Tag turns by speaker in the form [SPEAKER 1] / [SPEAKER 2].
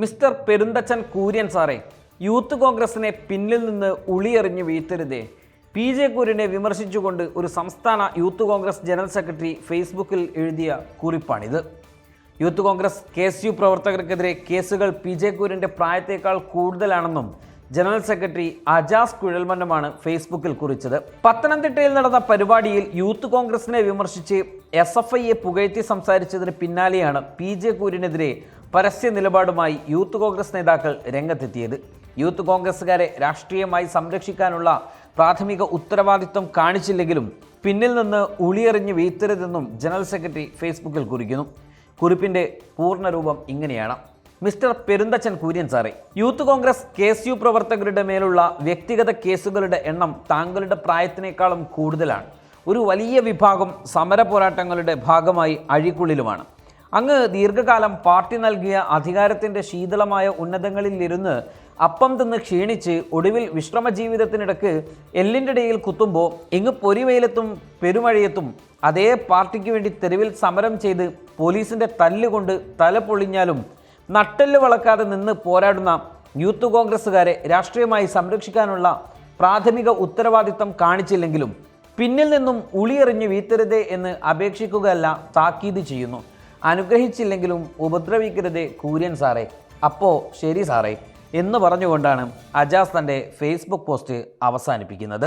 [SPEAKER 1] Mister Perunthachan Kurian സാറേ, youth കോൺഗ്രസിനെ പിന്നിൽ നിന്ന് ഉളിയെറിഞ്ഞ് വീഴ്ത്തരുതേ. PJ കുര്യനെ വിമർശിച്ചുകൊണ്ട് ഒരു സംസ്ഥാന യൂത്ത് കോൺഗ്രസ് ജനറൽ സെക്രട്ടറി ഫേസ്ബുക്കിൽ എഴുതിയ കുറിപ്പാണിത്. യൂത്ത് കോൺഗ്രസ് KSU പ്രവർത്തകർക്കെതിരെ കേസുകൾ PJ കുര്യൻ്റെ പ്രായത്തേക്കാൾ കൂടുതലാണെന്നും ജനറൽ സെക്രട്ടറി അജാസ് കുഴൽമന്നമാണ് ഫേസ്ബുക്കിൽ കുറിച്ചത്. പത്തനംതിട്ടയിൽ നടന്ന പരിപാടിയിൽ യൂത്ത് കോൺഗ്രസിനെ വിമർശിച്ച് SFIയെ പുകഴ്ത്തി സംസാരിച്ചതിന് പിന്നാലെയാണ് PJ കുര്യനെതിരെ പരസ്യ നിലപാടുമായി യൂത്ത് കോൺഗ്രസ് നേതാക്കൾ രംഗത്തെത്തിയത്. യൂത്ത് കോൺഗ്രസ്സുകാരെ രാഷ്ട്രീയമായി സംരക്ഷിക്കാനുള്ള പ്രാഥമിക ഉത്തരവാദിത്വം കാണിച്ചില്ലെങ്കിലും പിന്നിൽ നിന്ന് ഉളിയെറിഞ്ഞ് വീഴ്ത്തരുതെന്നും ജനറൽ സെക്രട്ടറി ഫേസ്ബുക്കിൽ കുറിക്കുന്നു. കുറിപ്പിൻ്റെ പൂർണ്ണരൂപം ഇങ്ങനെയാണ്: മിസ്റ്റർ പെരുന്തച്ചൻ കൂര്യൻ സാറേ, യൂത്ത് കോൺഗ്രസ് KSU പ്രവർത്തകരുടെ മേലുള്ള വ്യക്തിഗത കേസുകളുടെ എണ്ണം താങ്കളുടെ പ്രായത്തിനേക്കാളും കൂടുതലാണ്. ഒരു വലിയ വിഭാഗം സമര പോരാട്ടങ്ങളുടെ ഭാഗമായി അഴിക്കുള്ളിലുമാണ്. അങ്ങ് ദീർഘകാലം പാർട്ടി നൽകിയ അധികാരത്തിൻ്റെ ശീതളമായ ഉന്നതങ്ങളിലിരുന്ന് അപ്പം തിന്ന് ക്ഷീണിച്ച് ഒടുവിൽ വിശ്രമ ജീവിതത്തിനിടക്ക് എല്ലിൻ്റെ ഇടയിൽ കുത്തുമ്പോൾ ഇങ്ങ് പൊരിവെയിലത്തും പെരുമഴയത്തും അതേ പാർട്ടിക്ക് വേണ്ടി തെരുവിൽ സമരം ചെയ്ത് പോലീസിൻ്റെ തല്ലുകൊണ്ട് തല പൊളിഞ്ഞാലും നട്ടെല്ല് വളക്കാതെ നിന്ന് പോരാടുന്ന യൂത്ത് കോൺഗ്രസ്സുകാരെ രാഷ്ട്രീയമായി സംരക്ഷിക്കാനുള്ള പ്രാഥമിക ഉത്തരവാദിത്തം കാണിച്ചില്ലെങ്കിലും പിന്നിൽ നിന്നും ഉളിയെറിഞ്ഞ് വീഴ്ത്തരുതേ എന്ന് അപേക്ഷിക്കുകയല്ല, താക്കീത് ചെയ്യുന്നു. അനുഗ്രഹിച്ചില്ലെങ്കിലും ഉപദ്രവിക്കരുതേ കൂര്യൻ സാറേ, അപ്പോൾ ശരി സാറേ എന്ന് പറഞ്ഞുകൊണ്ടാണ് അജാസ് തൻ്റെ ഫേസ്ബുക്ക് പോസ്റ്റ് അവസാനിപ്പിക്കുന്നത്.